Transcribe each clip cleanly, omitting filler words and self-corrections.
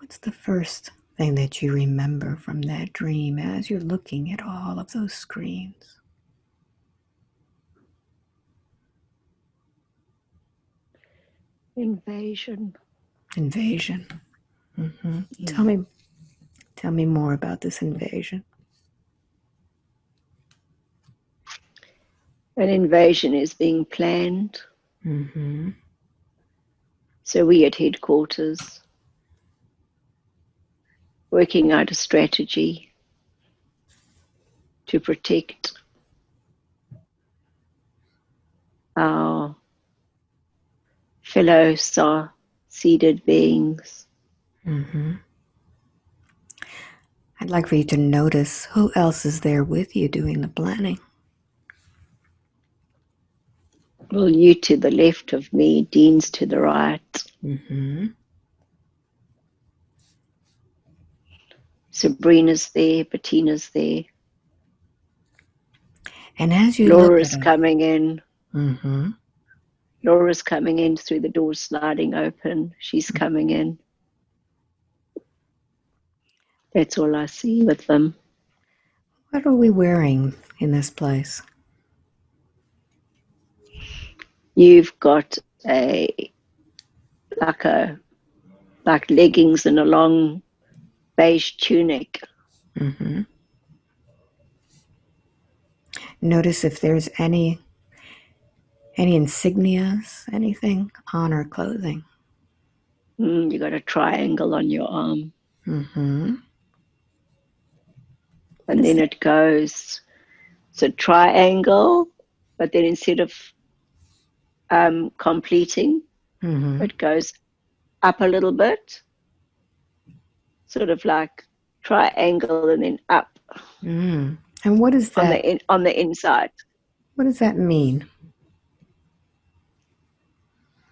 What's the first thing that you remember from that dream as you're looking at all of those screens? Invasion. Invasion. Mm-hmm. Mm. Tell me more about this invasion. An invasion is being planned. Mm-hmm. So we at headquarters, working out a strategy to protect our fellow star-seeded beings. Mm-hmm. I'd like for you to notice who else is there with you doing the planning. Well, you to the left of me, Dean's to the right. Mm-hmm. Sabrina's there, Bettina's there. And as you Laura's look at coming in. Mm-hmm. Laura's coming in through the door sliding open. She's coming in. That's all I see with them. What are we wearing in this place? You've got like leggings and a long beige tunic. Mm-hmm. Notice if there's any insignias, anything on our clothing. You got a triangle on your arm. Mm-hmm. And then it goes, it's a triangle, but then instead of completing, it goes up a little bit, sort of like triangle and then up. Mm. And what is that? On the inside. What does that mean?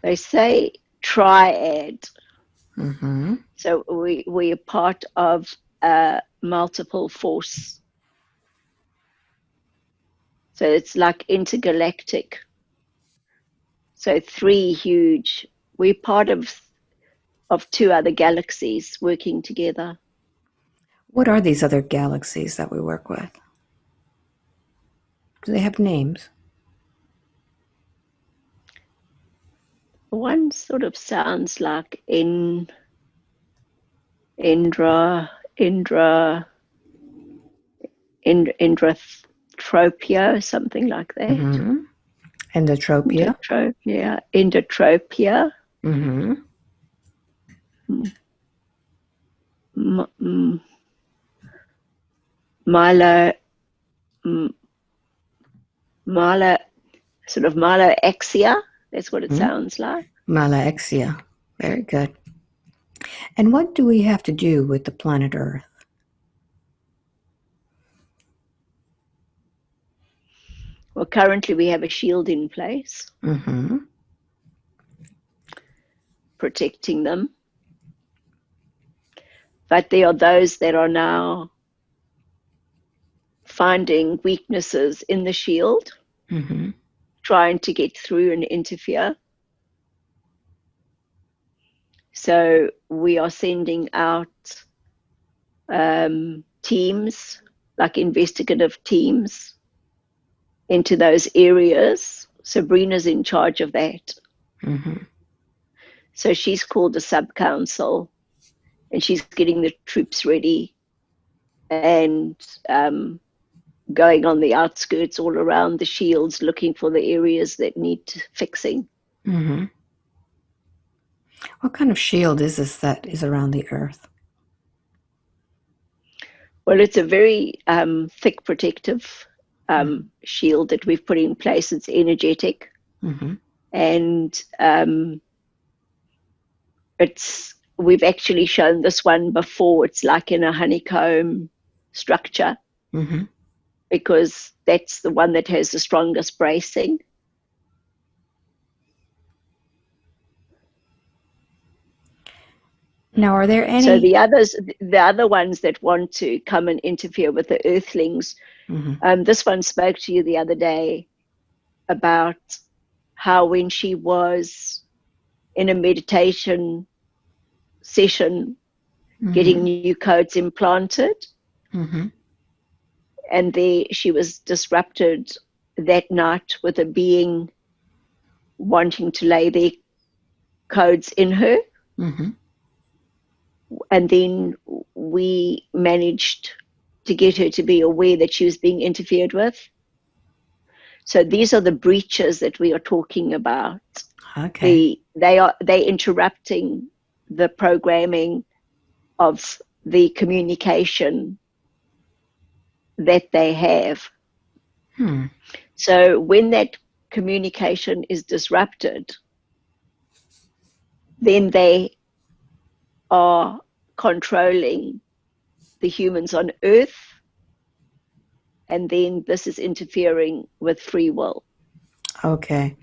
They say triad. Mm-hmm. So we are part of a multiple force. So it's like intergalactic. So three huge. We're part of two other galaxies working together. What are these other galaxies that we work with? Do they have names? One sort of sounds like Indra, Indratropia, something like that. Mm-hmm. Endotropia. Endotropia. Mm-hmm. Sort of Myloaxia. That's what it sounds like. Myloaxia. Very good. And what do we have to do with the planet Earth? Well, currently we have a shield in place, protecting them. But there are those that are now finding weaknesses in the shield, trying to get through and interfere. So we are sending out teams, like investigative teams, into those areas. Sabrina's in charge of that. So she's called the sub-council, and she's getting the troops ready and going on the outskirts all around the shields, looking for the areas that need fixing. What kind of shield is this that is around the Earth? Well, it's a very thick protective shield that we've put in place. It's energetic. And we've actually shown this one before. It's like in a honeycomb structure, because that's the one that has the strongest bracing. Now, are there any? So the other ones that want to come and interfere with the Earthlings, this one spoke to you the other day about how when she was in a meditation session, getting Mm-hmm. new codes implanted. Mm-hmm. And she was disrupted that night with a being wanting to lay their codes in her. Mm-hmm. And then we managed to get her to be aware that she was being interfered with. So these are the breaches that we are talking about. Okay. They interrupting the programming of the communication that they have. Hmm. So when that communication is disrupted, then they are controlling the humans on Earth, and then this is interfering with free will. Okay.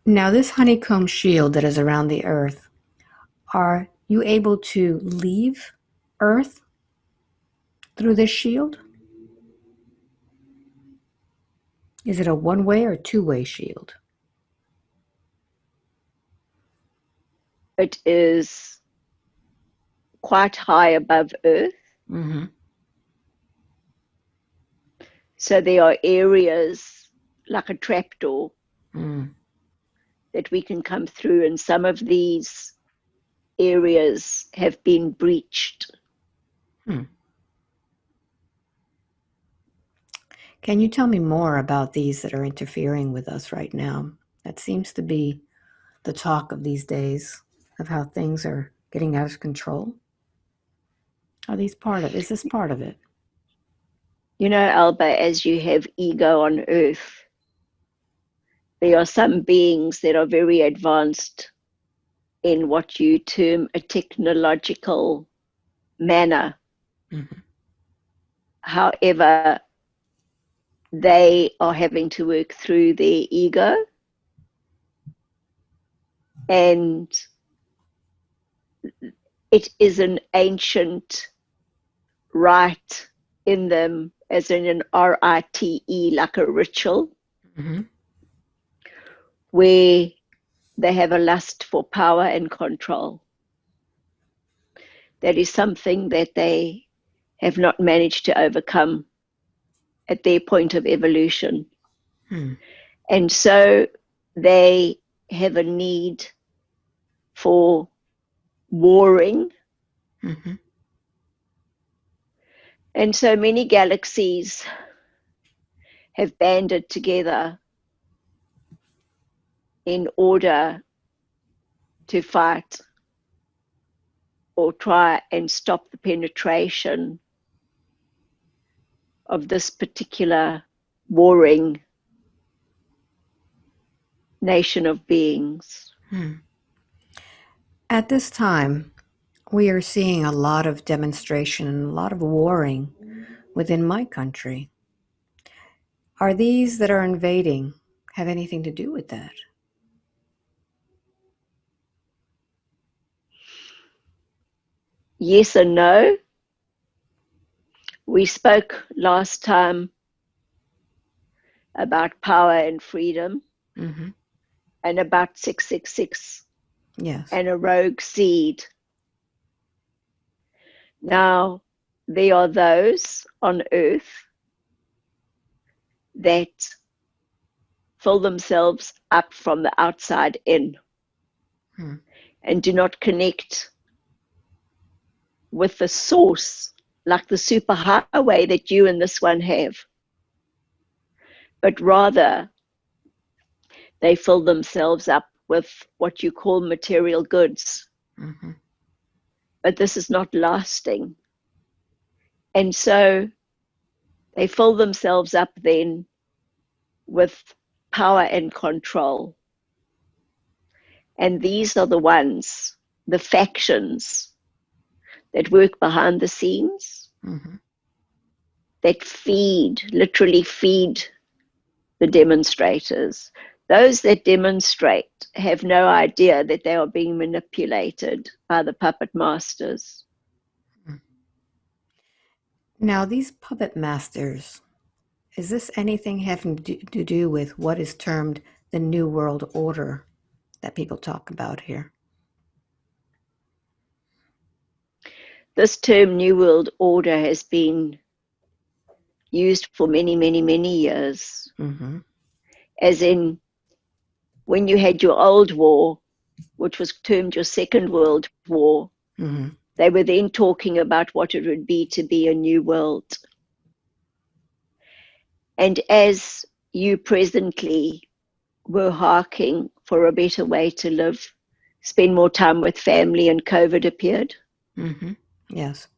Now, this honeycomb shield that is around the earth, are you able to leave Earth through this shield? Is it a one-way or two-way shield? It is quite high above Earth. Mm-hmm. So there are areas like a trapdoor Mm. that we can come through, and some of these areas have been breached. Hmm. Can you tell me more about these that are interfering with us right now? That seems to be the talk of these days, of how things are getting out of control. Is this part of it? You know, Alba, as you have ego on Earth, there are some beings that are very advanced in what you term a technological manner. Mm-hmm. However, they are having to work through their ego, and it is an ancient rite in them, as in an rite, like a ritual, Mm-hmm. where they have a lust for power and control. That is something that they have not managed to overcome at their point of evolution. Hmm. And so they have a need for warring. Mm-hmm. And so many galaxies have banded together in order to fight or try and stop the penetration of this particular warring nation of beings. Hmm. At this time, we are seeing a lot of demonstration and a lot of warring within my country. Are these that are invading have anything to do with that? Yes and no. We spoke last time about power and freedom Mm-hmm. and about 666 Yes. and a rogue seed. Now, there are those on earth that fill themselves up from the outside in Hmm. and do not connect with the source like the superhighway that you and this one have, but rather they fill themselves up with what you call material goods. Mm-hmm. But this is not lasting. And so they fill themselves up then with power and control. And these are the ones, the factions that work behind the scenes, Mm-hmm. that literally feed the demonstrators. Those that demonstrate have no idea that they are being manipulated by the puppet masters. Now, these puppet masters, is this anything having to do with what is termed the New World Order that people talk about here? This term New World Order has been used for many, many, many years. Mm-hmm. As in, when you had your old war, which was termed your Second World War, Mm-hmm. they were then talking about what it would be to be a new world. And as you presently were harking for a better way to live, spend more time with family, and COVID appeared. Mm-hmm. Yes.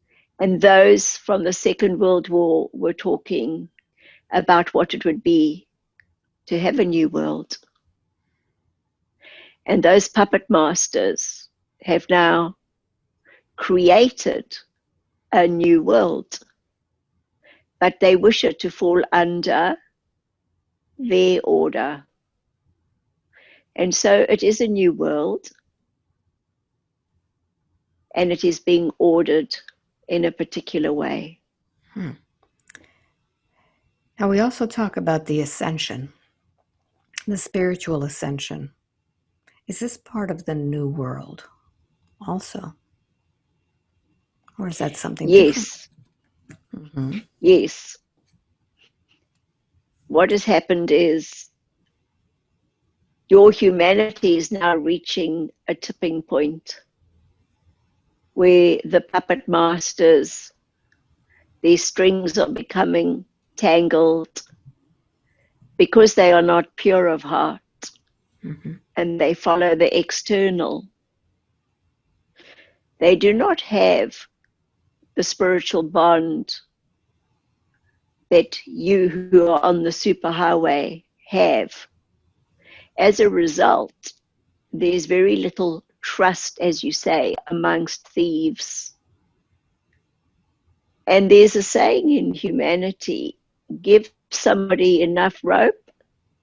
And those from the Second World War were talking about what it would be to have a new world. And those puppet masters have now created a new world, but they wish it to fall under their order. And so it is a new world, and it is being ordered in a particular way. Hmm. Now, we also talk about the ascension, the spiritual ascension. Is this part of the new world also? Or is that something different? Yes, Mm-hmm. yes. What has happened is your humanity is now reaching a tipping point where the puppet masters, these strings are becoming tangled because they are not pure of heart, Mm-hmm. and they follow the external. They do not have the spiritual bond that you who are on the superhighway have. As a result, there's very little trust, as you say, amongst thieves. And there's a saying in humanity, give somebody enough rope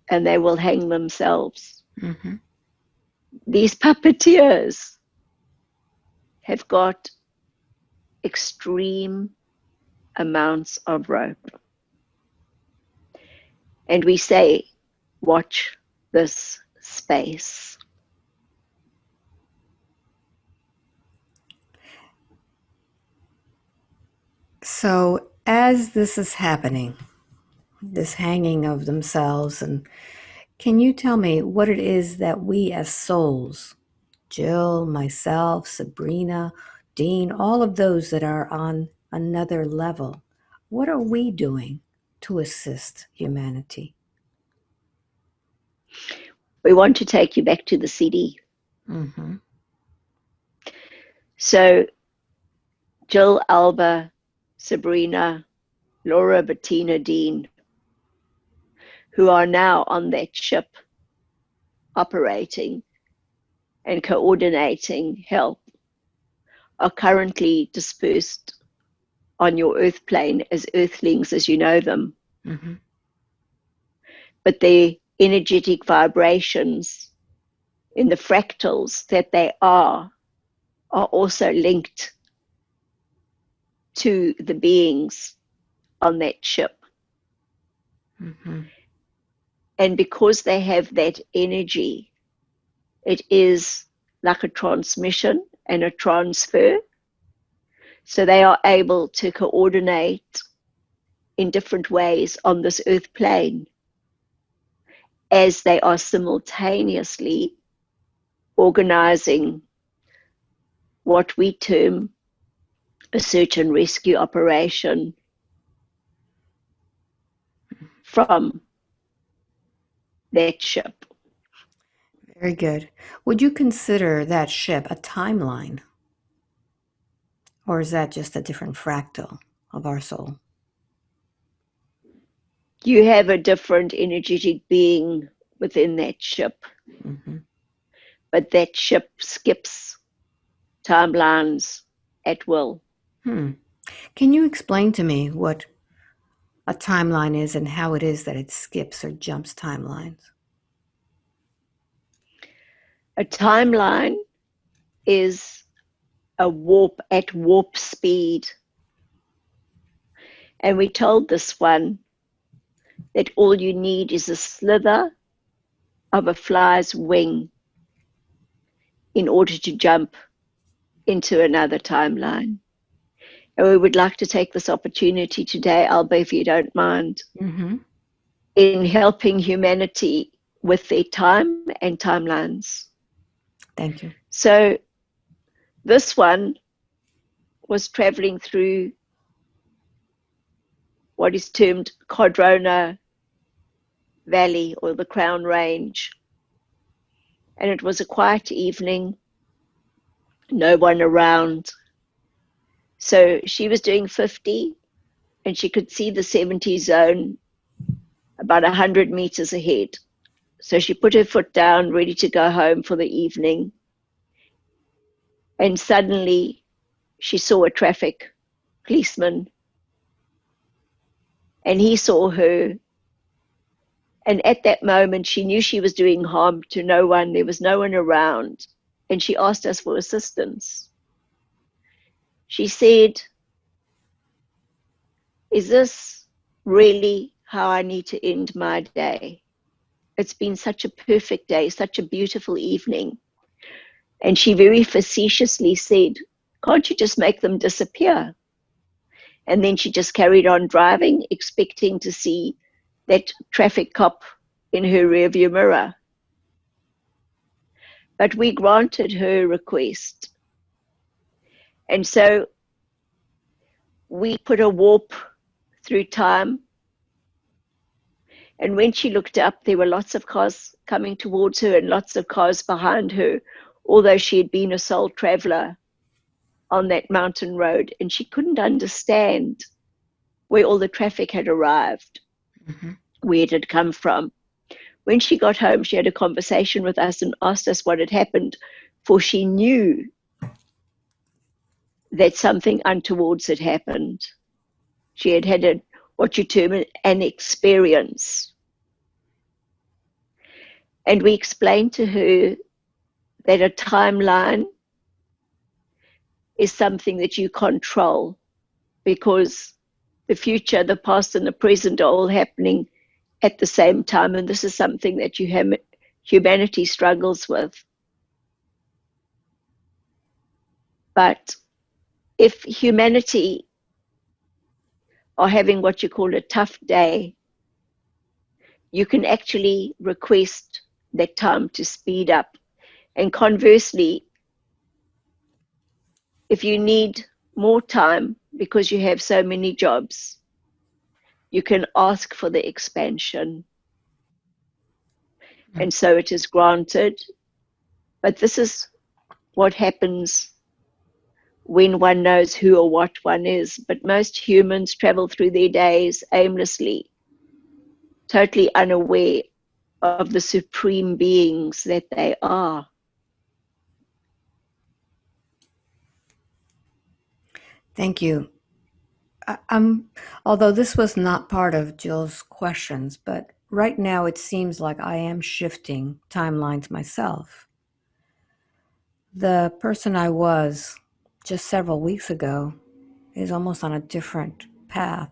and they will hang themselves. Mm-hmm. These puppeteers have got extreme amounts of rope. And we say, watch this space. So, as this is happening, this hanging of themselves, and can you tell me what it is that we as souls, Jill, myself, Sabrina, Dean, all of those that are on another level, what are we doing to assist humanity? We want to take you back to the CD. Mm-hmm. So, Jill, Alba, Sabrina, Laura, Bettina, Dean, who are now on that ship operating and coordinating help, are currently dispersed on your earth plane as earthlings as you know them. Mm-hmm. But their energetic vibrations in the fractals that they are also linked to the beings on that ship. Mm-hmm. And because they have that energy, it is like a transmission and a transfer. So they are able to coordinate in different ways on this earth plane as they are simultaneously organizing what we term a search and rescue operation from that ship. Very good. Would you consider that ship a timeline? Or is that just a different fractal of our soul? You have a different energetic being within that ship, Mm-hmm. but that ship skips timelines at will. Hmm. Can you explain to me what a timeline is and how it is that it skips or jumps timelines? A timeline is a warp at warp speed. And we told this one that all you need is a slither of a fly's wing in order to jump into another timeline. And we would like to take this opportunity today, Alba, if you don't mind, Mm-hmm. in helping humanity with their time and timelines. Thank you. So this one was traveling through what is termed Cardrona Valley or the Crown Range. And it was a quiet evening, no one around. So she was doing 50 and she could see the 70 zone about 100 meters ahead. So she put her foot down, ready to go home for the evening. And suddenly she saw a traffic policeman and he saw her. And at that moment, she knew she was doing harm to no one. There was no one around. And she asked us for assistance. She said, "Is this really how I need to end my day? It's been such a perfect day, such a beautiful evening." And she very facetiously said, "Can't you just make them disappear?" And then she just carried on driving, expecting to see that traffic cop in her rearview mirror. But we granted her request. And so we put a warp through time. And when she looked up, there were lots of cars coming towards her and lots of cars behind her, although she had been a sole traveler on that mountain road. And she couldn't understand where all the traffic had arrived, Mm-hmm. where it had come from. When she got home, she had a conversation with us and asked us what had happened, for she knew that something untoward had happened. She had had what you term an experience. And we explained to her that a timeline is something that you control, because the future, the past, and the present are all happening at the same time. And this is something that humanity struggles with. But if humanity are having what you call a tough day, you can actually request that time to speed up. And conversely, if you need more time because you have so many jobs, you can ask for the expansion. And so it is granted. But this is what happens when one knows who or what one is. But most humans travel through their days aimlessly, totally unaware of the supreme beings that they are. Thank you. Although this was not part of Jill's questions, but right now it seems like I am shifting timelines myself. The person I was just several weeks ago is almost on a different path.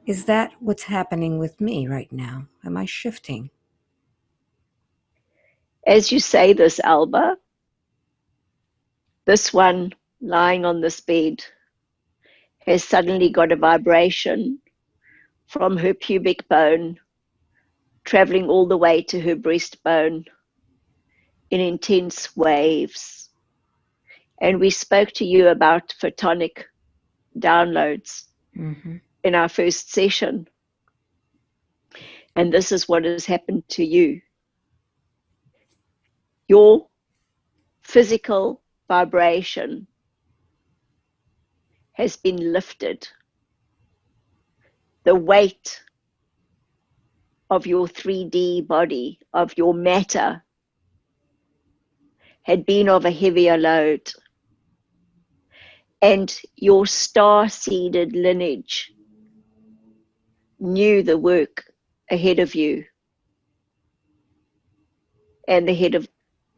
Is that what's happening with me right now? Am I shifting? As you say this, Alba, this one lying on this bed has suddenly got a vibration from her pubic bone, traveling all the way to her breastbone in intense waves. And we spoke to you about photonic downloads Mm-hmm. in our first session. And this is what has happened to you. Your physical vibration has been lifted. The weight of your 3D body, of your matter, had been of a heavier load. And your star-seeded lineage knew the work ahead of you and ahead of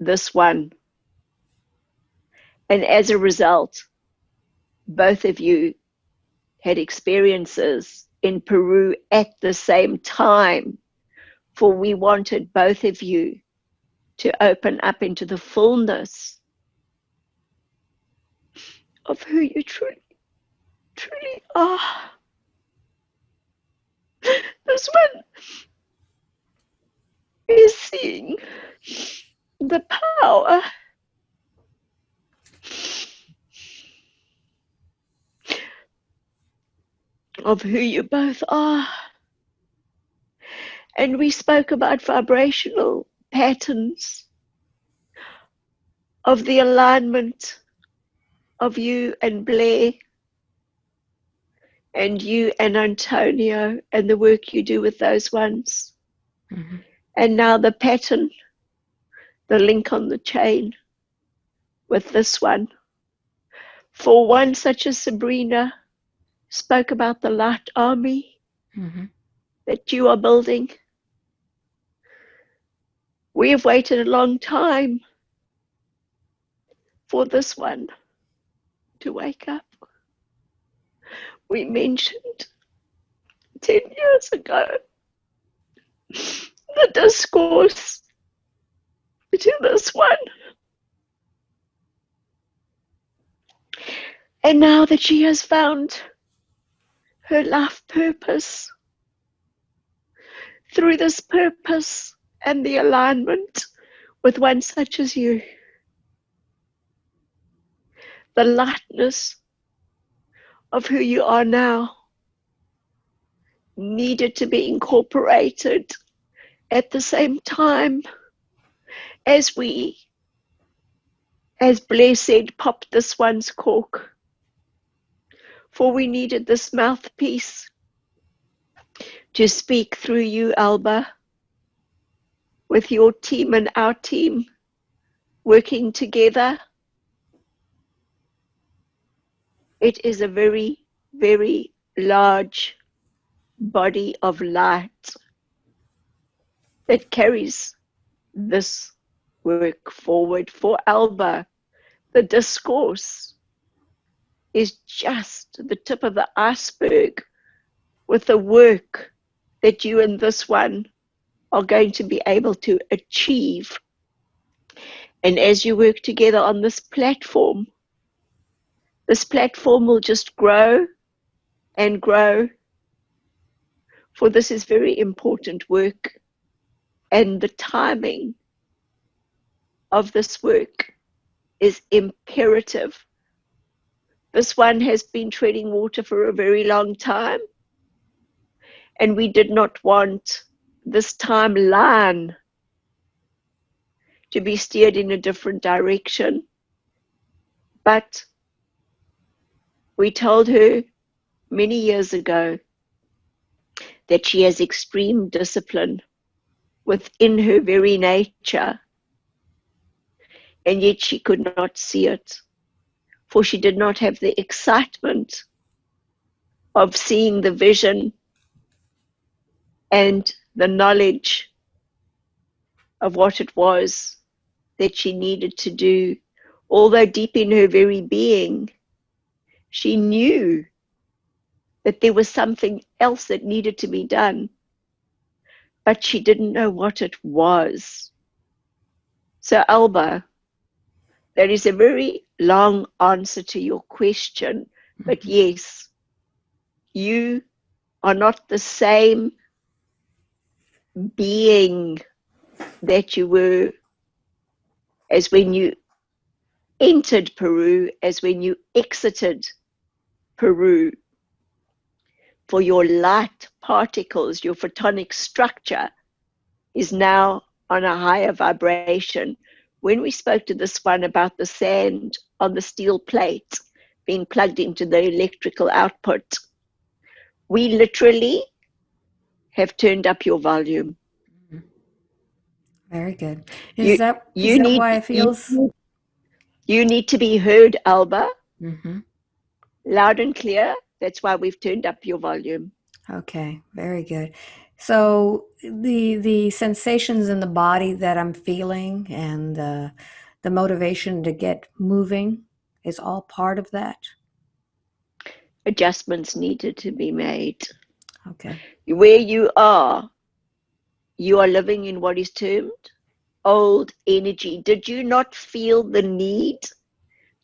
this one. And as a result, both of you had experiences in Peru at the same time, for we wanted both of you to open up into the fullness of who you truly, truly are. This one is seeing the power of who you both are. And we spoke about vibrational patterns of the alignment of you and Blair, and you and Antonio, and the work you do with those ones. Mm-hmm. And now the pattern, the link on the chain with this one. For one such as Sabrina spoke about the light army that you are building. We have waited a long time for this one to wake up. We mentioned 10 years ago the discourse to this one. And now that she has found her life purpose, through this purpose and the alignment with one such as you, the lightness of who you are now needed to be incorporated at the same time as we, as Blair said, popped this one's cork. For we needed this mouthpiece to speak through you, Alba, with your team and our team working together. It is a very, very large body of light that carries this work forward. For Alba, the discourse is just the tip of the iceberg with the work that you and this one are going to be able to achieve. And as you work together on this platform will just grow and grow, for this is very important work, and the timing of this work is imperative. This one has been treading water for a very long time, and we did not want this timeline to be steered in a different direction. But we told her many years ago that she has extreme discipline within her very nature, and yet she could not see it, for she did not have the excitement of seeing the vision and the knowledge of what it was that she needed to do. Although deep in her very being, she knew that there was something else that needed to be done, but she didn't know what it was. So Alba, that is a very long answer to your question, but yes, you are not the same being that you were as when you entered Peru, as when you exited Peru. For your light particles, your photonic structure is now on a higher vibration. When we spoke to this one about the sand on the steel plate being plugged into the electrical output, we literally have turned up your volume. Very good. Is that why it feels? You need to be heard, Alba. Loud and clear. That's why we've turned up your volume. Okay, very good. So the sensations in the body that I'm feeling and the motivation to get moving is all part of that. Adjustments needed to be made. Okay. Where you are living in what is termed old energy. Did you not feel the need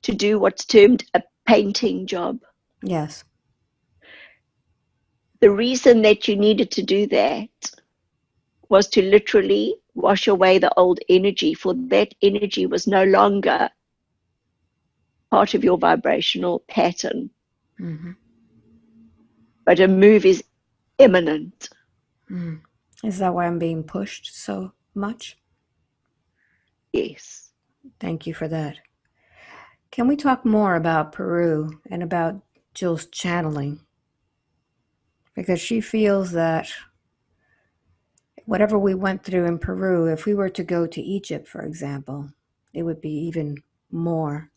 to do what's termed a painting job. Yes. The reason that you needed to do that was to literally wash away the old energy, for that energy was no longer part of your vibrational pattern. Mm-hmm. But a move is imminent. Mm. Is that why I'm being pushed so much? Yes. Thank you for that. Can we talk more about Peru and about Jill's channeling? Because she feels that whatever we went through in Peru, if we were to go to Egypt, for example, it would be even more.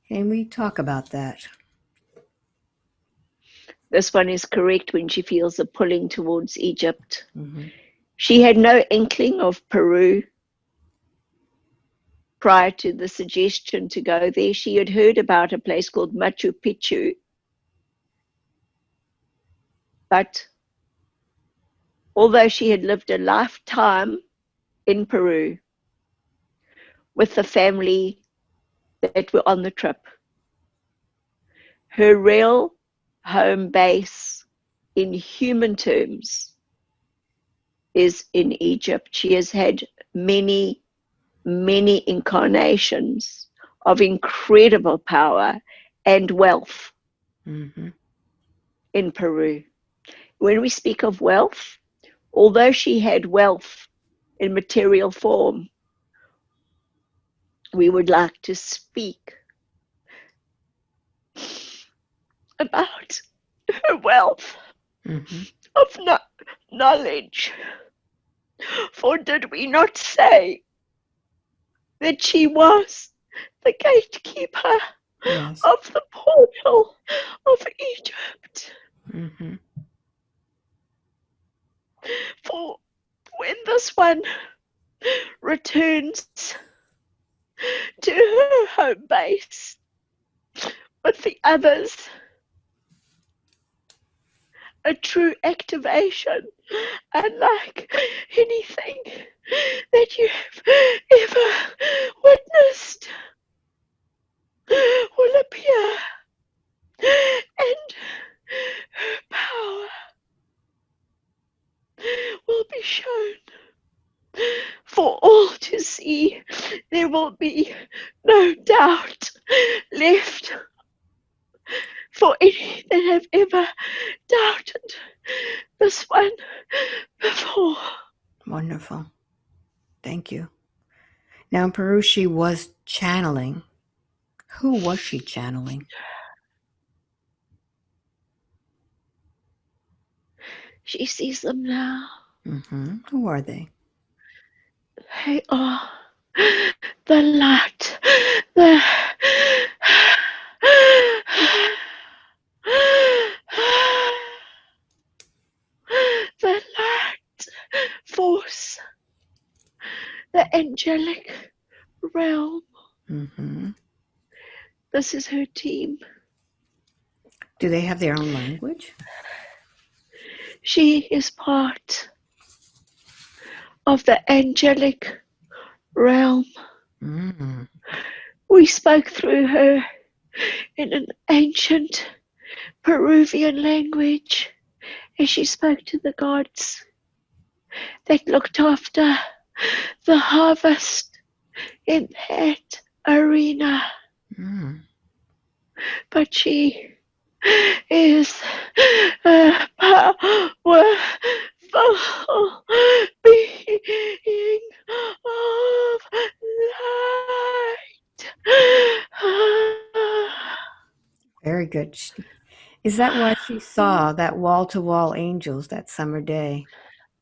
Can we talk about that? This one is correct when she feels a pulling towards Egypt. Mm-hmm. She had no inkling of Peru prior to the suggestion to go there. She had heard about a place called Machu Picchu, but although she had lived a lifetime in Peru with the family that were on the trip, her real home base in human terms is in Egypt. She has had many, many incarnations of incredible power and wealth Mm-hmm. in Peru. When we speak of wealth, although she had wealth in material form, we would like to speak about her wealth Mm-hmm. of knowledge. For did we not say that she was the gatekeeper Yes. of the portal of Egypt? Mm-hmm. For when this one returns to her home base with the others, a true activation, unlike anything that you have ever witnessed, will appear, and her power will be shown for all to see. There will be no doubt left for any that have ever doubted this one before. Wonderful. Thank you. Now, in Peru, she was channeling. Who was she channeling? She sees them now. Mm-hmm. Who are they? They are the light, the the light force, the angelic realm. Mm-hmm. This is her team. Do they have their own language? She is part of the angelic realm. Mm-hmm. We spoke through her in an ancient Peruvian language as she spoke to the gods that looked after the harvest in that arena. Mm-hmm. But she is a powerful being of light. Very good. Is that why she saw that wall-to-wall angels that summer day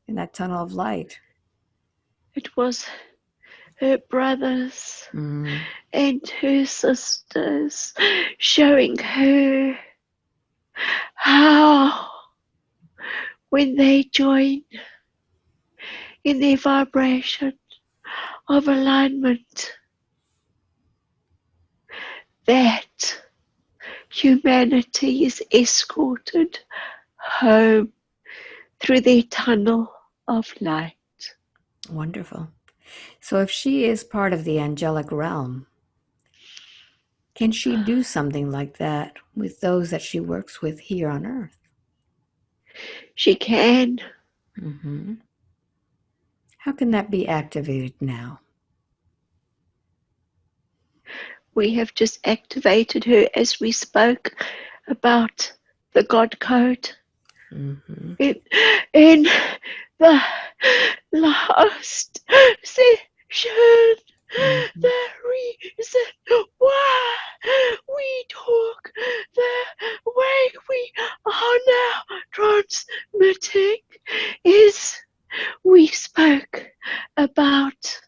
in that tunnel of light? It was her brothers Mm-hmm. and her sisters showing her how, when they join in their vibration of alignment, that humanity is escorted home through their tunnel of light. Wonderful. So if she is part of the angelic realm, Can she do something like that with those that she works with here on Earth? She can. Mm-hmm. How can that be activated now? We have just activated her as we spoke about the God code. Mm-hmm. In the last session, Mm-hmm. the reason why we talk the way we are now transmitting is we spoke about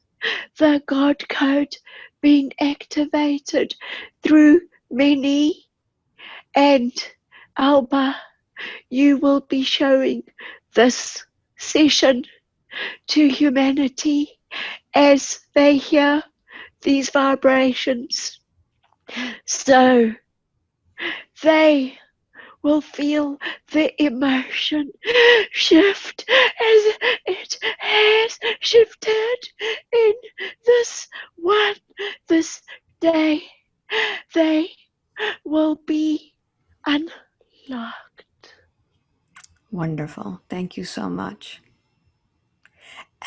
the God code being activated through many, and Alba, you will be showing this session to humanity as they hear these vibrations, so they will feel the emotion shift as it has shifted in this day. They will be unlocked. Wonderful. Thank you so much.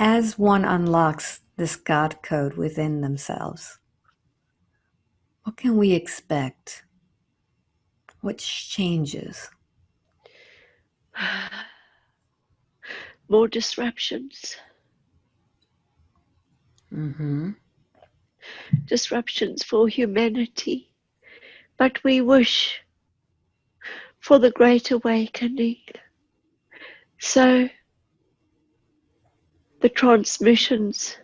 As one unlocks this God code within themselves, what can we expect? What changes? More disruptions. Mm-hmm. Disruptions for humanity. But we wish for the great awakening. So the transmissions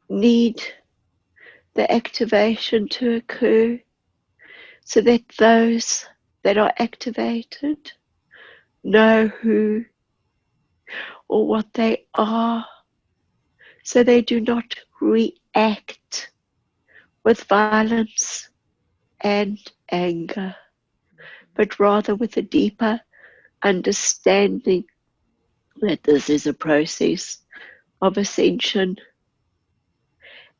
need the activation to occur so that those that are activated know who or what they are, so they do not react with violence and anger, but rather with a deeper understanding that this is a process of ascension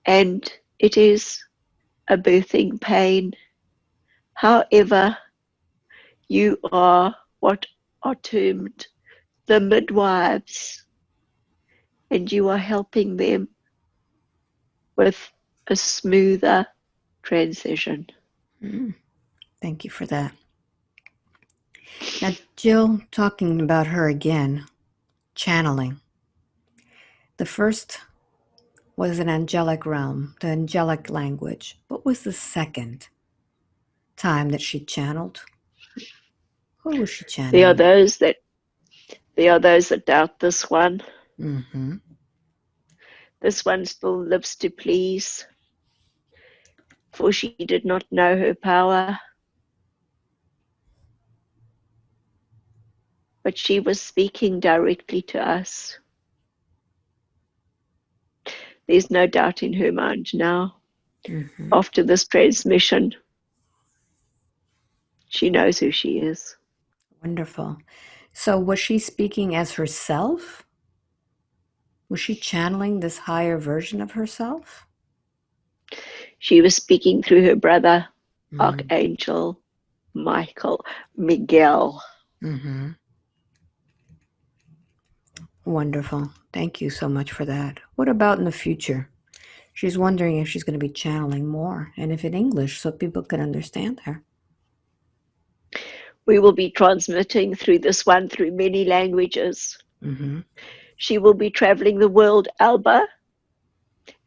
and it is a birthing pain. However, you are what are termed the midwives, and you are helping them with a smoother transition. Mm. Thank you for that. Now, Jill, talking about her again, channeling. The first was an angelic realm, the angelic language. What was the second time that she channeled? Who was she There are channeling? those that doubt this one. Mm-hmm. This one still lives to please, for she did not know her power, but she was speaking directly to us. There's no doubt in her mind now. Mm-hmm. After this transmission, she knows who she is. Wonderful. So was she speaking as herself? Was she channeling this higher version of herself? She was speaking through her brother, Mm. Archangel Michael Miguel. Mm-hmm. Wonderful. Thank you so much for that. What about in the future? She's wondering if she's going to be channeling more and if in English so people can understand her. We will be transmitting through this one through many languages. Mm-hmm. She will be traveling the world, Alba,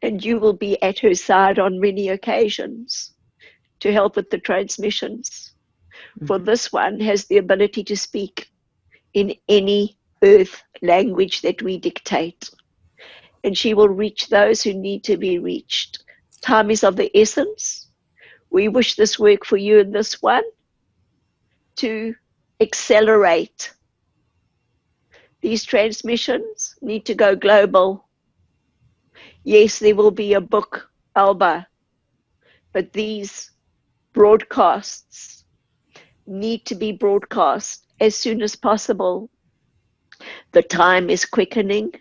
and you will be at her side on many occasions to help with the transmissions. For Mm-hmm. this one has the ability to speak in any earth language that we dictate, and she will reach those who need to be reached. Time is of the essence. We wish this work for you in this one to accelerate. These transmissions need to go global. Yes, there will be a book, Alba, but these broadcasts need to be broadcast as soon as possible. The time is quickening.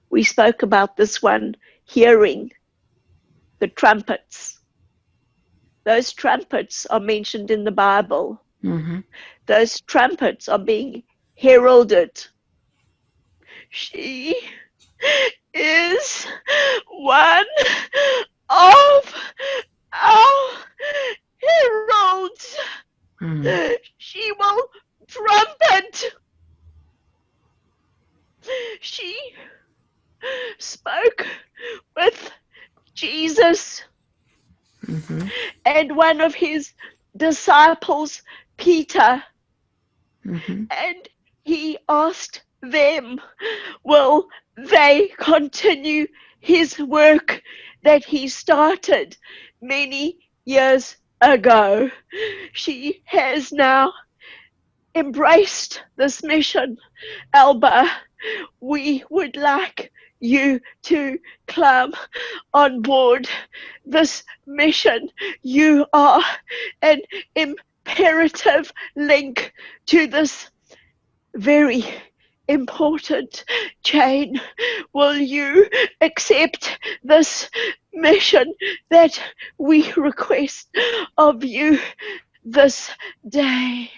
We spoke about this one, hearing the trumpets, those trumpets are mentioned in the Bible. Mm-hmm. Those trumpets are being heralded. She is one of our heralds. Mm-hmm. She will trumpet. She spoke with Jesus Mm-hmm. and one of his disciples, Peter, Mm-hmm. and he asked them, will they continue his work that he started many years ago? She has now embraced this mission. Alba, we would like you to come on board this mission. You are an imperative link to this very important chain. Will you accept this mission that we request of you this day?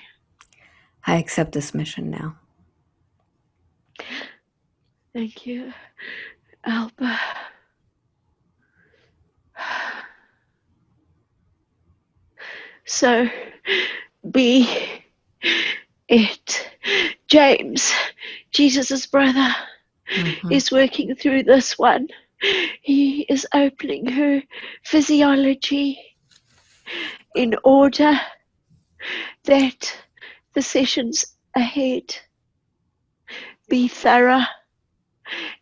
I accept this mission now. Thank you, Alba. So be it. James, Jesus' brother, Mm-hmm. is working through this one. He is opening her physiology in order that the sessions ahead be thorough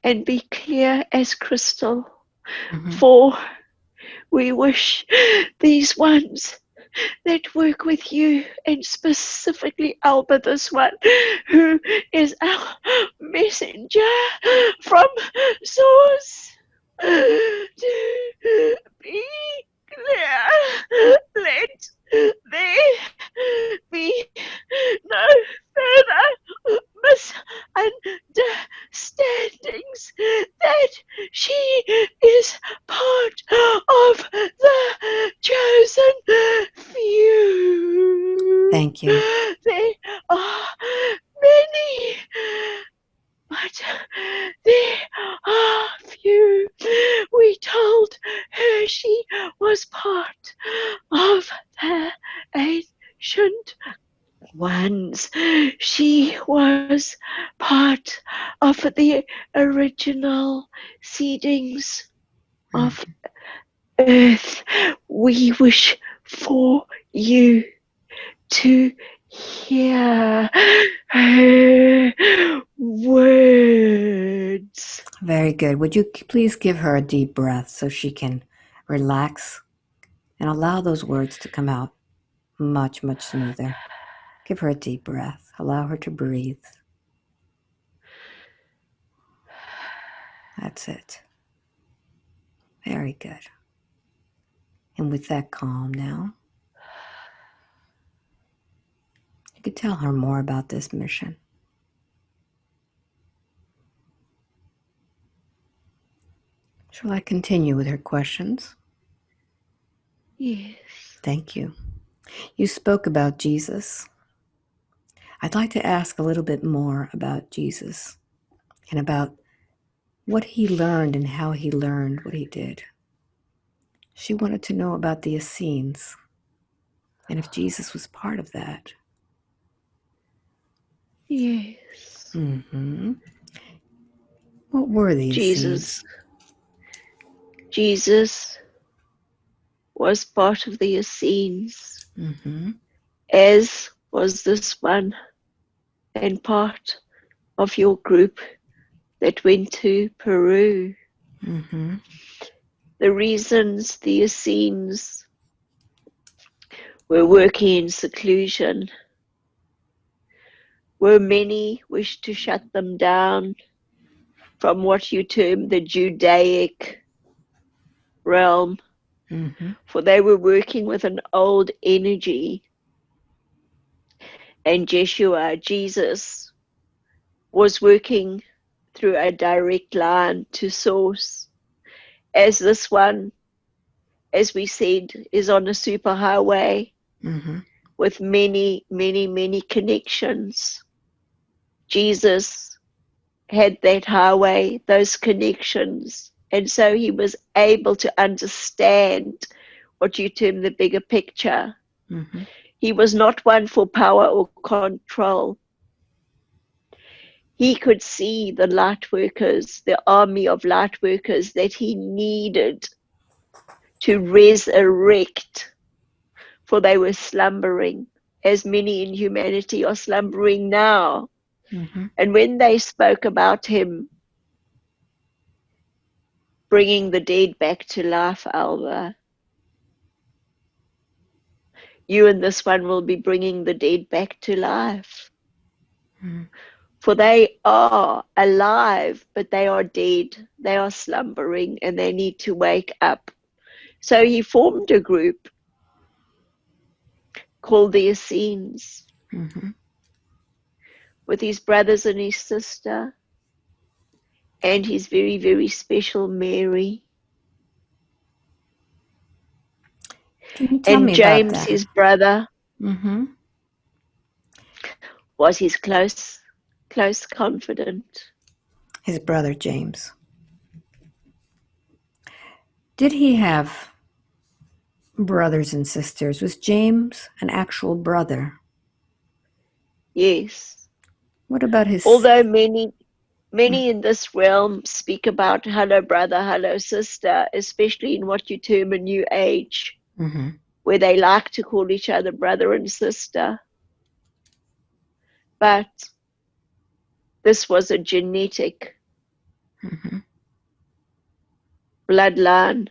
and be clear as crystal. Mm-hmm. For we wish these ones that work with you, and specifically Alba, this one, who is our messenger from Source, to be clear. Let there be no further misunderstandings that she is part of the chosen few. Thank you. There are many, but there are few. We told her she was part of the ancient ones. She was part of the original seedings of earth. We wish for you to hear her words. Very good. Would you please give her a deep breath so she can relax and allow those words to come out much, much smoother? Give her a deep breath. Allow her to breathe. That's it. Very good. And with that calm now, you could tell her more about this mission. Shall I continue with her questions? Yes. Thank you. You spoke about Jesus. I'd like to ask a little bit more about Jesus and about what he learned and how he learned what he did. She wanted to know about the Essenes and if Jesus was part of that. Yes. Mm-hmm. What were the Essenes? Jesus was part of the Essenes, Mm-hmm. as was this one, and part of your group that went to Peru. Mm-hmm. The reasons the Essenes were working in seclusion were many wished to shut them down from what you term the Judaic realm, Mm-hmm. for they were working with an old energy. And Jeshua, Jesus, was working through a direct line to source, as this one, as we said, is on a superhighway with many, many, many connections. Jesus had that highway, those connections, and so he was able to understand what you term the bigger picture. He was not one for power or control. He could see the light workers, the army of light workers that he needed to resurrect, for they were slumbering, as many in humanity are slumbering now. And when they spoke about him bringing the dead back to life, Alba, you and this one will be bringing the dead back to life. For they are alive, but they are dead. They are slumbering and they need to wake up. So he formed a group called the Essenes with his brothers and his sister and his very, very special Mary. Can you tell And me about James, that? his brother, was his close confidant. His brother James. Did he have brothers and sisters? Was James an actual brother? Yes. What about his... Although many in this realm speak about hello brother, hello sister, especially in what you term a new age, where they like to call each other brother and sister. But this was a genetic bloodline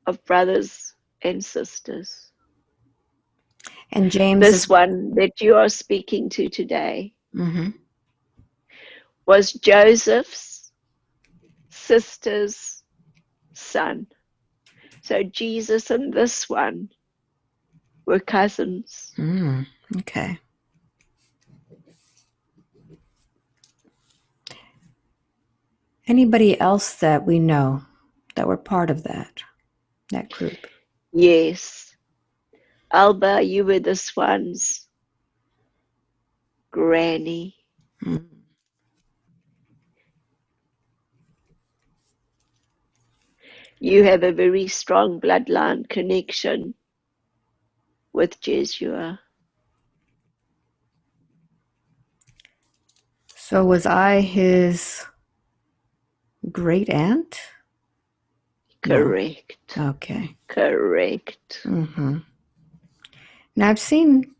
of brothers and sisters. And James... This one that you are speaking to today was Joseph's sister's son. So Jesus and this one were cousins. Okay. Anybody else that we know that were part of that group? Yes. Alba, you were this one's granny. You have a very strong bloodline connection with Jesua. So was I his great aunt? Correct. No. Okay. Correct. Now I've seen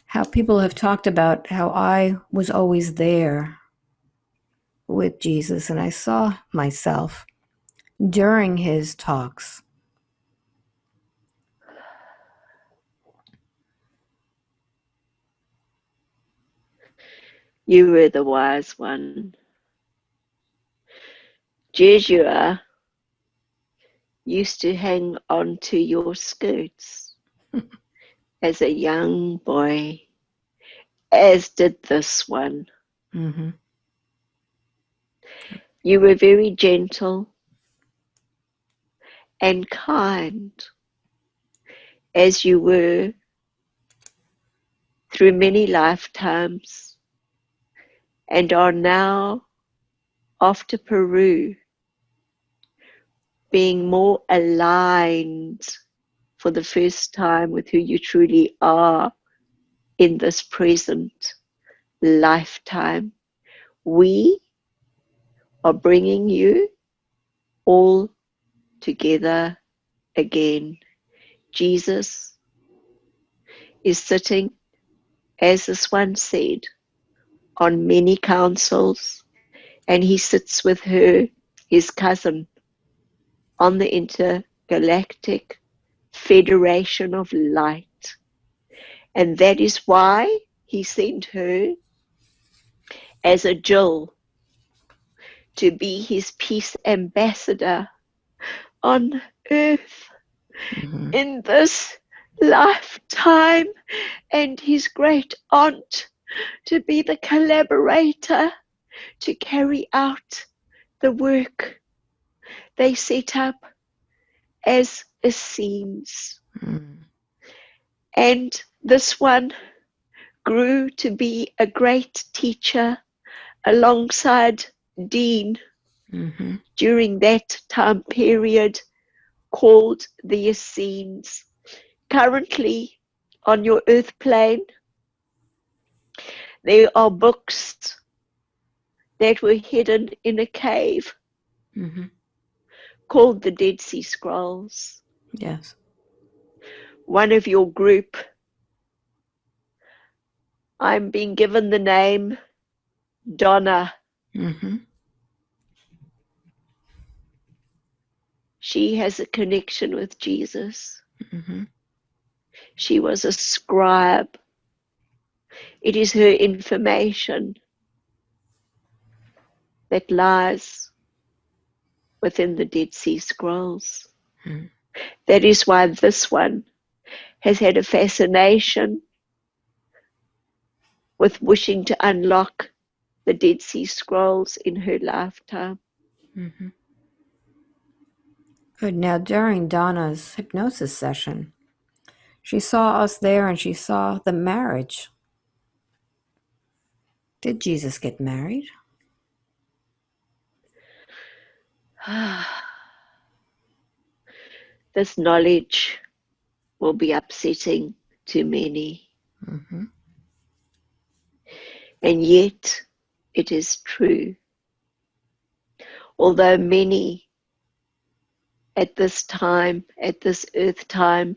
how people have talked about how I was always there with Jesus, and I saw myself during his talks. You were the wise one. Jesua used to hang onto your skirts as a young boy, as did this one. You were very gentle and kind, as you were through many lifetimes, and are now, after Peru, being more aligned for the first time with who you truly are in this present lifetime. We are bringing you all together again. Jesus is sitting, as this one said, on many councils, and he sits with her, his cousin, on the intergalactic Federation of Light. And that is why he sent her as a Jill to be his peace ambassador on earth in this lifetime, and his great aunt to be the collaborator to carry out the work they set up as Essenes. Mm. And this one grew to be a great teacher alongside Dean Mm-hmm. during that time period, called the Essenes. Currently, on your earth plane, there are books that were hidden in a cave Mm-hmm. called the Dead Sea Scrolls. Yes. One of your group, I'm being given the name Donna. Mm-hmm. She has a connection with Jesus. Mm-hmm. She was a scribe. It is her information that lies within the Dead Sea Scrolls. Mm-hmm. That is why this one has had a fascination with wishing to unlock the Dead Sea Scrolls in her lifetime. Mm-hmm. Good. Now, during Donna's hypnosis session, she saw us there and she saw the marriage. Did Jesus get married? This knowledge will be upsetting to many, Mm-hmm. and yet it is true. Although many at this time, at this earth time,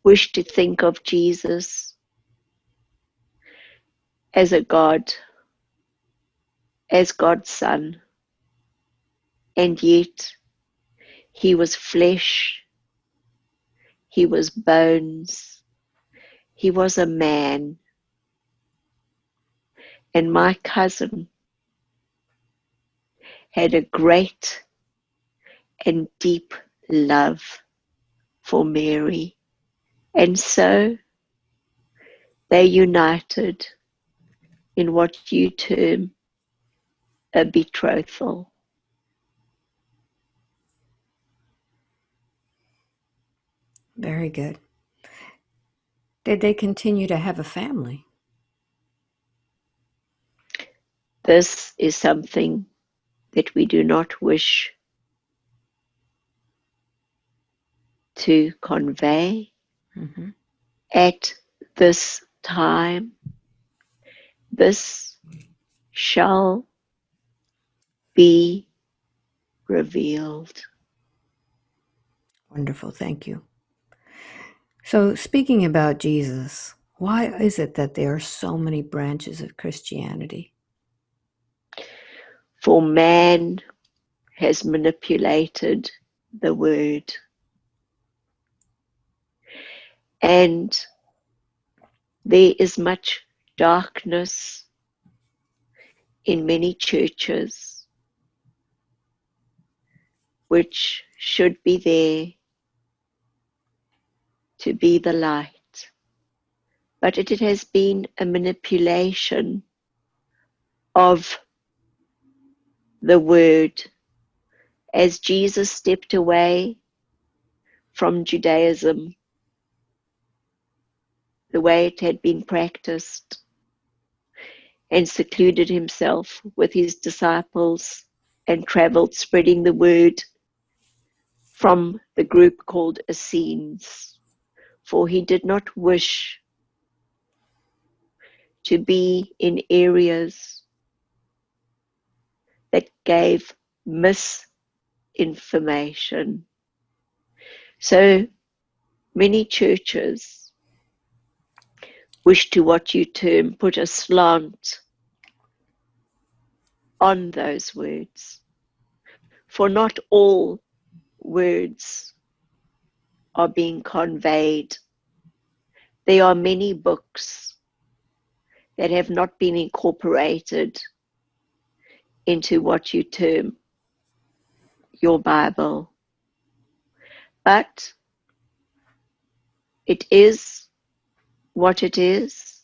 wish to think of Jesus as a God, as God's Son, and yet he was flesh, he was bones, he was a man. And my cousin had a great and deep love for Mary. And so they united in what you term a betrothal. Very good. Did they continue to have a family? This is something that we do not wish to convey Mm-hmm. at this time. This shall be revealed. Wonderful. Thank you. So, speaking about Jesus, why is it that there are so many branches of Christianity? For man has manipulated the word, and there is much darkness in many churches, which should be there to be the light. But it has been a manipulation of the word. As Jesus stepped away from Judaism, the way it had been practiced, and secluded himself with his disciples and traveled spreading the word from the group called Essenes, for he did not wish to be in areas that gave misinformation. So many churches wish to, what you term, put a slant on those words, for not all words are being conveyed. There are many books that have not been incorporated into what you term your Bible. But it is what it is.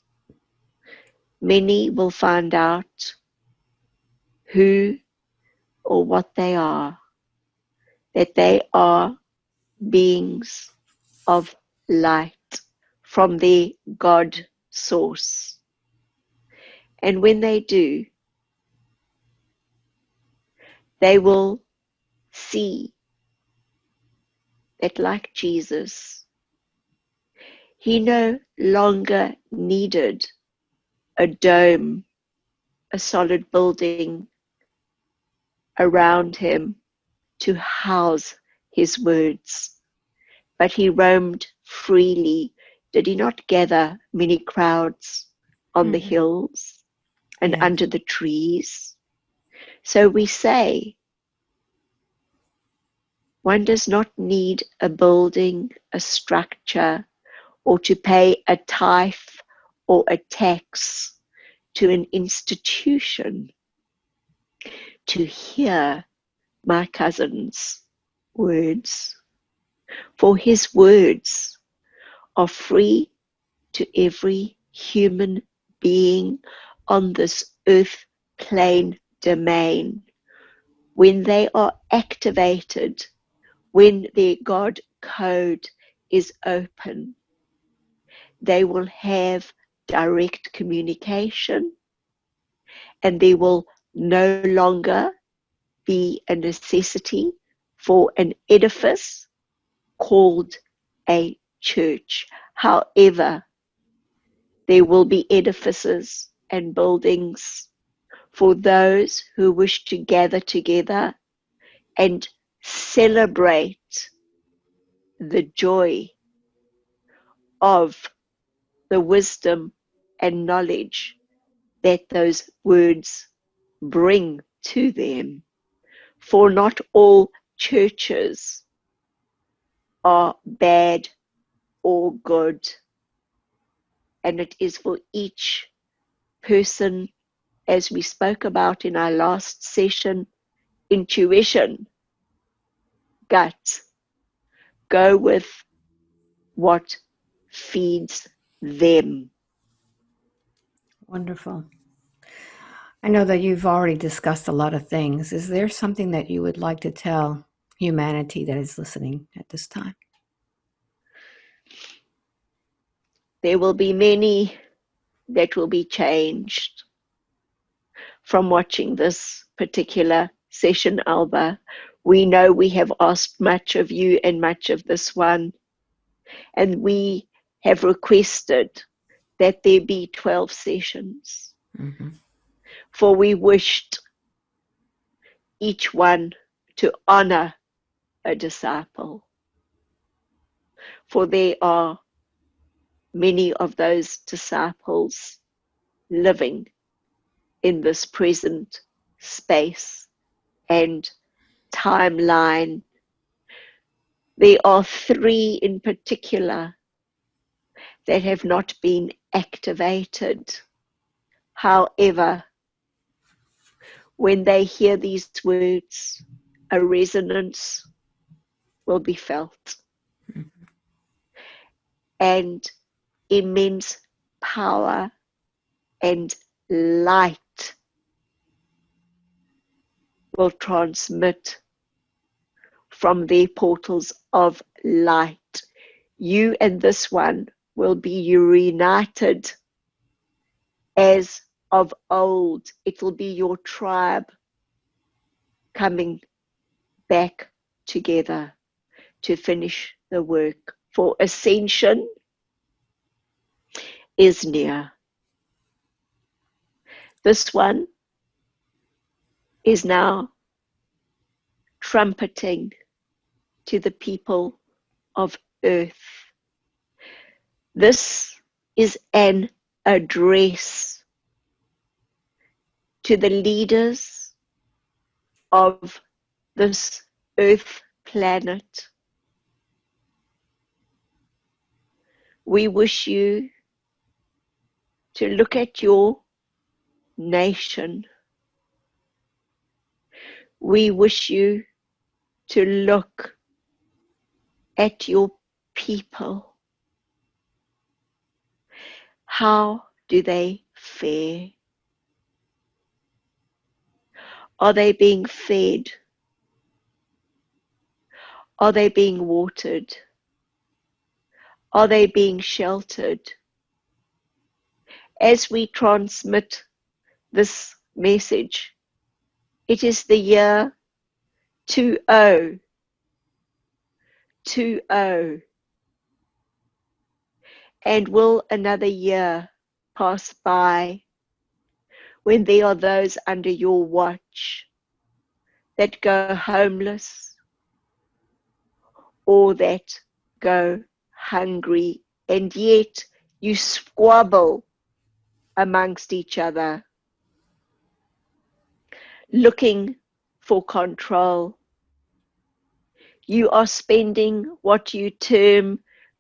Many will find out who or what they are that they are beings of light from their God source. And when they do, they will see that, like Jesus, he no longer needed a dome, a solid building around him to house his words, but he roamed freely. Did he not gather many crowds on the hills and Yes. under the trees? So we say, one does not need a building, a structure, or to pay a tithe or a tax to an institution to hear my cousin's words. For his words are free to every human being on this earth plane domain. When they are activated, when their God code is open, they will have direct communication, and there will no longer be a necessity for an edifice called a church. However, there will be edifices and buildings for those who wish to gather together and celebrate the joy of the wisdom and knowledge that those words bring to them. For not all churches are bad or good, and it is for each person, as we spoke about in our last session, intuition, gut, go with what feeds them. Wonderful. I know that you've already discussed a lot of things. Is there something that you would like to tell humanity that is listening at this time? There will be many that will be changed from watching this particular session, Alba. We know we have asked much of you and much of this one, and we have requested that there be 12 sessions. Mm-hmm. For we wished each one to honor a disciple. For there are many of those disciples living in this present space and timeline. There are 3 in particular that have not been activated. However, when they hear these words, a resonance will be felt, and immense power and light will transmit from their portals of light. You and this one will be reunited as of old. It will be your tribe coming back together to finish the work. For ascension is near. This one is now trumpeting to the people of earth. This is an address to the leaders of this earth planet. We wish you to look at your nation. We wish you to look at your people. How do they fare? Are they being fed Are they being watered? Are they being sheltered? As we transmit this message, it is the year 2020. And will another year pass by when there are those under your watch that go homeless or that go hungry, and yet you squabble amongst each other, looking for control? You are spending what you term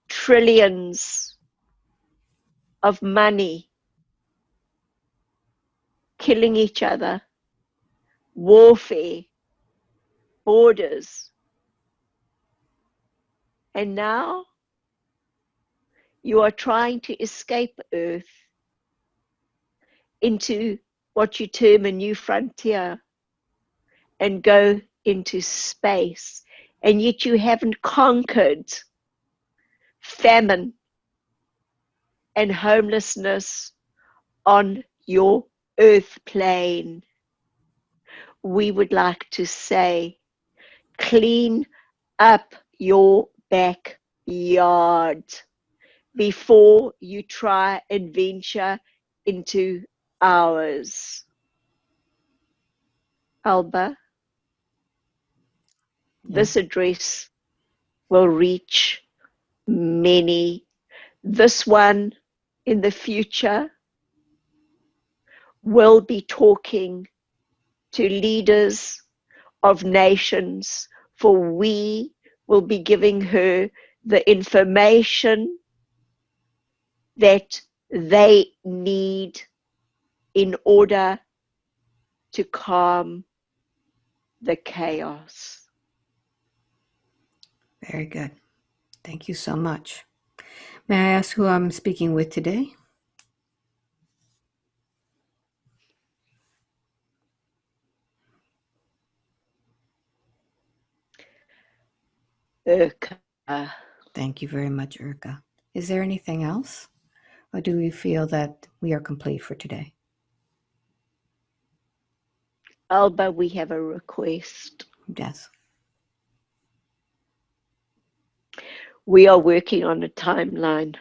trillions of money killing each other, warfare, borders. And now you are trying to escape Earth into what you term a new frontier and go into space. And yet you haven't conquered famine and homelessness on your Earth plane. We would like to say, clean up your backyard before you try and venture into ours. Alba, this address will reach many. This one in the future will be talking to leaders of nations, for we will be giving her the information that they need in order to calm the chaos. Very good. Thank you so much. May I ask who I'm speaking with today? Urka. Thank you very much, Urka. Is there anything else? Or do we feel that we are complete for today? Alba, we have a request. Yes. We are working on a timeline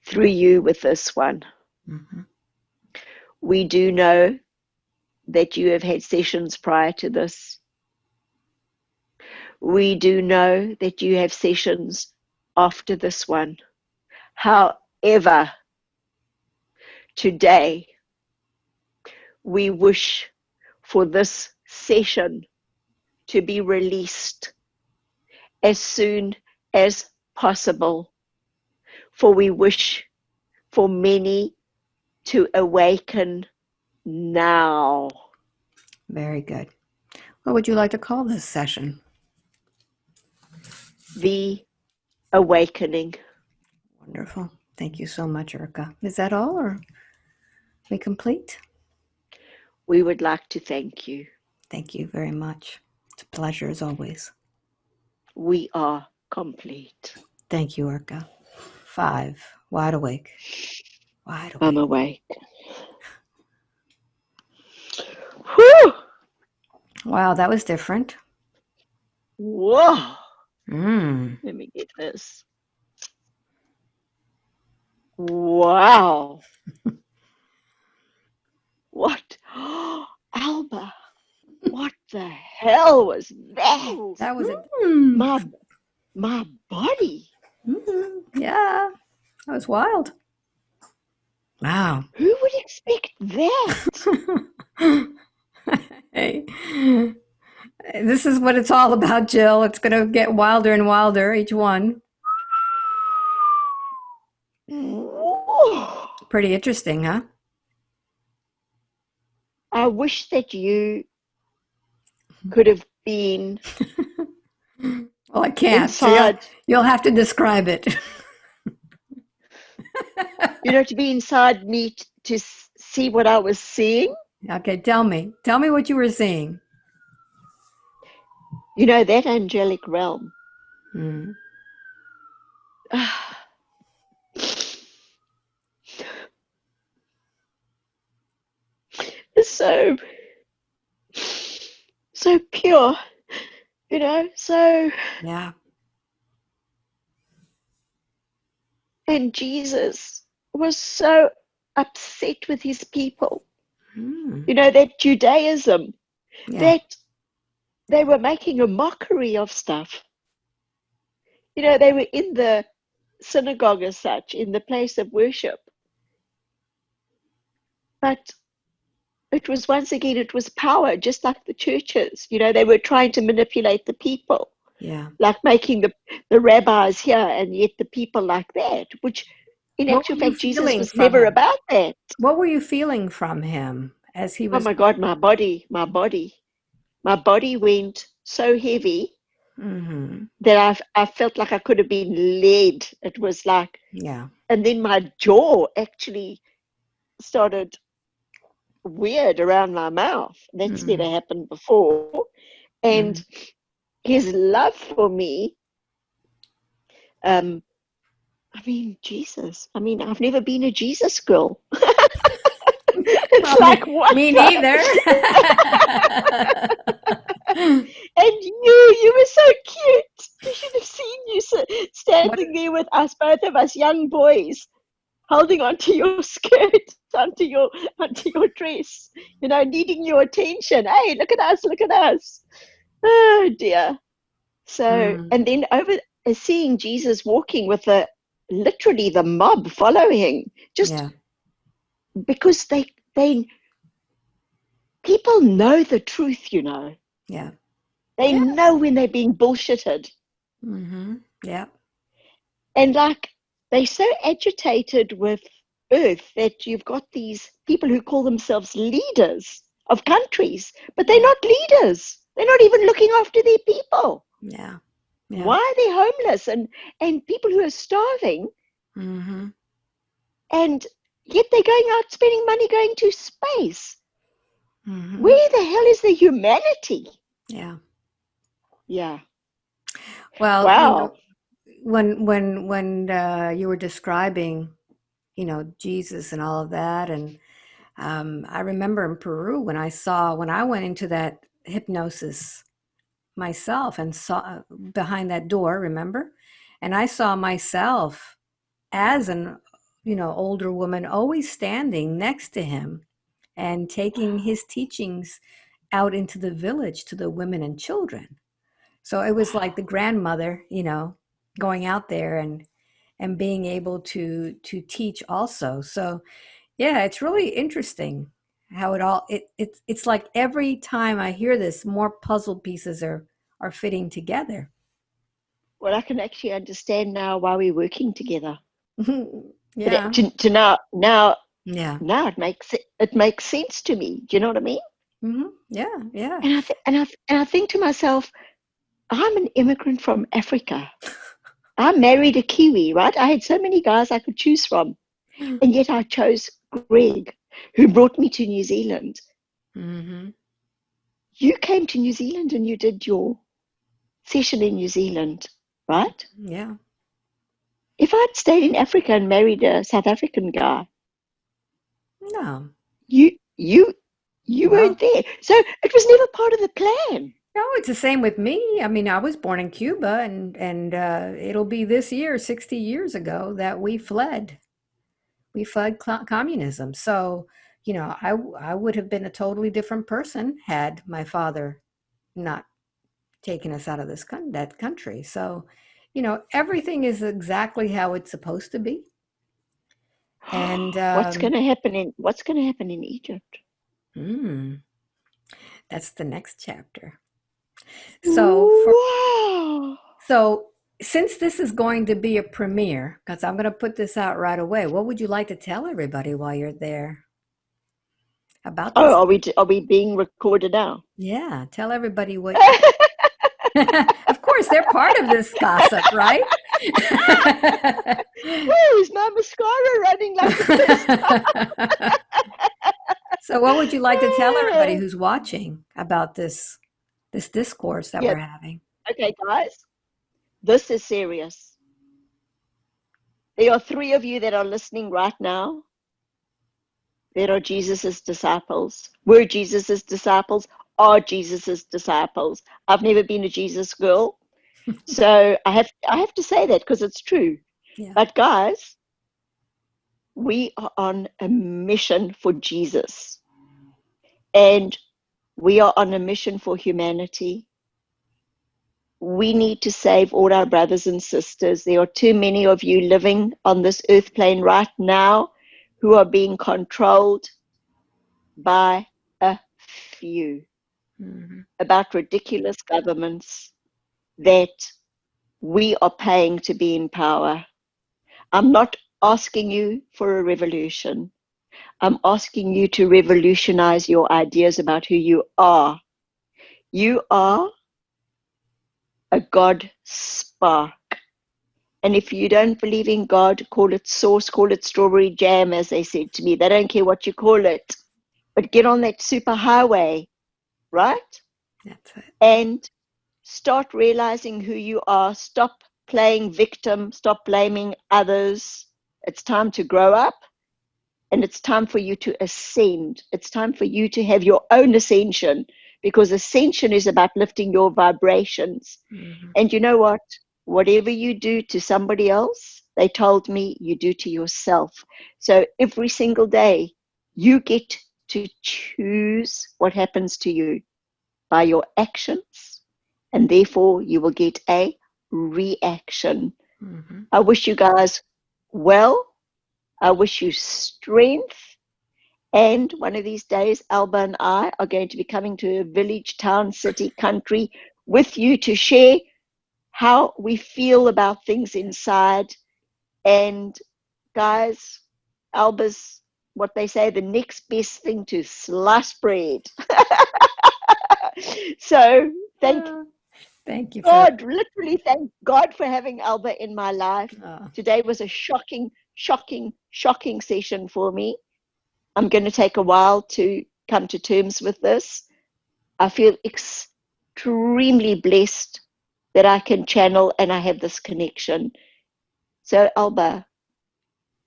through you with this one. Mm-hmm. We do know that you have had sessions prior to this. We do know that you have sessions after this one. However, today we wish for this session to be released as soon as possible, for we wish for many to awaken now. Very good. What would you like to call this session? The awakening. Wonderful. Thank you so much, Urka. Is that all, or are we complete? We would like to thank you. Thank you very much. It's a pleasure as always. We are complete. Thank you, Urka. 5. Wide awake. Wide awake. I'm awake. Whew! Wow, that was different. Whoa! Mm. Let me get this. Wow! What? Alba, what the hell was that? That was it. My body. Yeah, that was wild. Wow. Who would expect that? Hey, this is what it's all about, Jill. It's going to get wilder and wilder, each one. Whoa. Pretty interesting, huh? I wish that you could have been Well, I can't. inside. So you'll have to describe it. To be inside me to see what I was seeing. Okay, tell me. Tell me what you were seeing. You know, that angelic realm. Mm. Is so pure, you know, so, Yeah. and Jesus was so upset with his people. Mm. You know, that Judaism, Yeah. that they were making a mockery of stuff. You know, they were in the synagogue as such, in the place of worship. But it was, once again, it was power, just like the churches. You know, they were trying to manipulate the people, Yeah. like making the rabbis here and yet the people like that, which in What actual were you fact, Jesus feeling was from never him? about that. What were you feeling from him as he Oh was? my God, my body went so heavy Mm-hmm. that I felt like I could have been led. It was like, Yeah. and then my jaw actually started weird around my mouth. That's never Mm. happened before. And Mm. his love for me, um, I mean, Jesus. I mean, I've never been a Jesus girl. It's Well, like, what me the? neither. And you were so cute. You should have seen you What? standing there with us, both of us young boys, holding onto your skirt, onto your dress, you know, needing your attention. Hey, look at us, look at us. Oh dear. So, Mm. and then seeing Jesus walking with literally the mob following, just Yeah. because they people know the truth, you know. Yeah. They Yeah. know when they're being bullshitted. Mm-hmm. Yeah. And like they're so agitated with earth that you've got these people who call themselves leaders of countries, but they're Yeah. not leaders. They're not even looking after their people. Yeah. Yeah. Why are they homeless and people who are starving, Mm-hmm. and yet they're going out spending money going to space? Mm-hmm. Where the hell is the humanity? Yeah. Yeah. Well, Wow. when you were describing, Jesus and all of that, and I remember in Peru when I went into that hypnosis myself and saw behind that door, remember? And I saw myself as an, older woman always standing next to him and taking his teachings out into the village to the women and children. So it was like the grandmother, going out there and being able to teach also. So yeah, it's really interesting how it's like every time I hear this, more puzzle pieces are fitting together. Well, I can actually understand now why we're working together. Yeah. To now Yeah. now it makes sense to me. Do you know what I mean? Yeah. Yeah. And I think to myself, I'm an immigrant from Africa. I married a Kiwi, right? I had so many guys I could choose from, and yet I chose Greg, who brought me to New Zealand. Mm-hmm. You came to New Zealand and you did your session in New Zealand, right? Yeah. If I'd stayed in Africa and married a South African guy, No. you you you Well, weren't there. So it was never part of the plan. no, it's the same with me. I mean, I was born in Cuba, and it'll be this year, 60 years ago, that we fled. We fled communism. So, I would have been a totally different person had my father not taken us out of that country. So, everything is exactly how it's supposed to be. And What's going to happen in Egypt? mm, that's the next chapter. So for Wow. so since this is going to be a premiere, because I'm going to put this out right away, what would you like to tell everybody while you're there about this? Oh, are we being recorded now? Yeah, tell everybody what. Of course, they're part of this gossip, right? Where is my mascara running like the first So, what would you like to tell everybody time? who's watching about this this discourse that Yeah. we're having. Okay, guys, this is serious. There are 3 of you that are listening right now that are Jesus's disciples, were Jesus's disciples, are Jesus's disciples. I've never been a Jesus girl, so I have to say that because it's true. Yeah. But guys, we are on a mission for Jesus, and we are on a mission for humanity. We need to save all our brothers and sisters. There are too many of you living on this earth plane right now who are being controlled by a few, Mm-hmm. about ridiculous governments that we are paying to be in power. I'm not asking you for a revolution. I'm asking you to revolutionize your ideas about who you are. You are a God spark. And if you don't believe in God, call it sauce, call it strawberry jam, as they said to me. They don't care what you call it. But get on that super highway, right? That's it. And start realizing who you are. Stop playing victim. Stop blaming others. It's time to grow up, and it's time for you to ascend. It's time for you to have your own ascension, because ascension is about lifting your vibrations. Mm-hmm. And you know what? Whatever you do to somebody else, they told me, you do to yourself. So every single day, you get to choose what happens to you by your actions, and therefore you will get a reaction. Mm-hmm. I wish you guys well. I wish you strength. And one of these days, Alba and I are going to be coming to a village, town, city, country with you to share how we feel about things inside. And guys, Alba's what they say, the next best thing to sliced bread. So thank Thank you for God, literally thank God for having Alba in my life. that. Today was a shocking, shocking, shocking session for me. I'm going to take a while to come to terms with this. I feel extremely blessed that I can channel and I have this connection. So, Alba,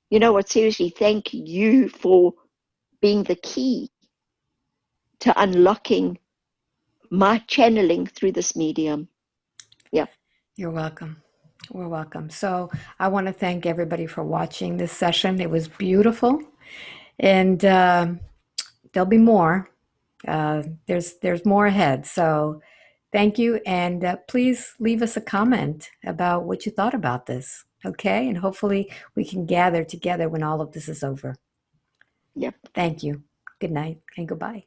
you know what? Seriously, thank you for being the key to unlocking my channeling through this medium. Yeah. You're welcome. We're welcome. So I want to thank everybody for watching this session. It was beautiful, and there'll be more. There's more ahead. So thank you, and please leave us a comment about what you thought about this. Okay, and hopefully we can gather together when all of this is over. Yep. Thank you. Good night and goodbye.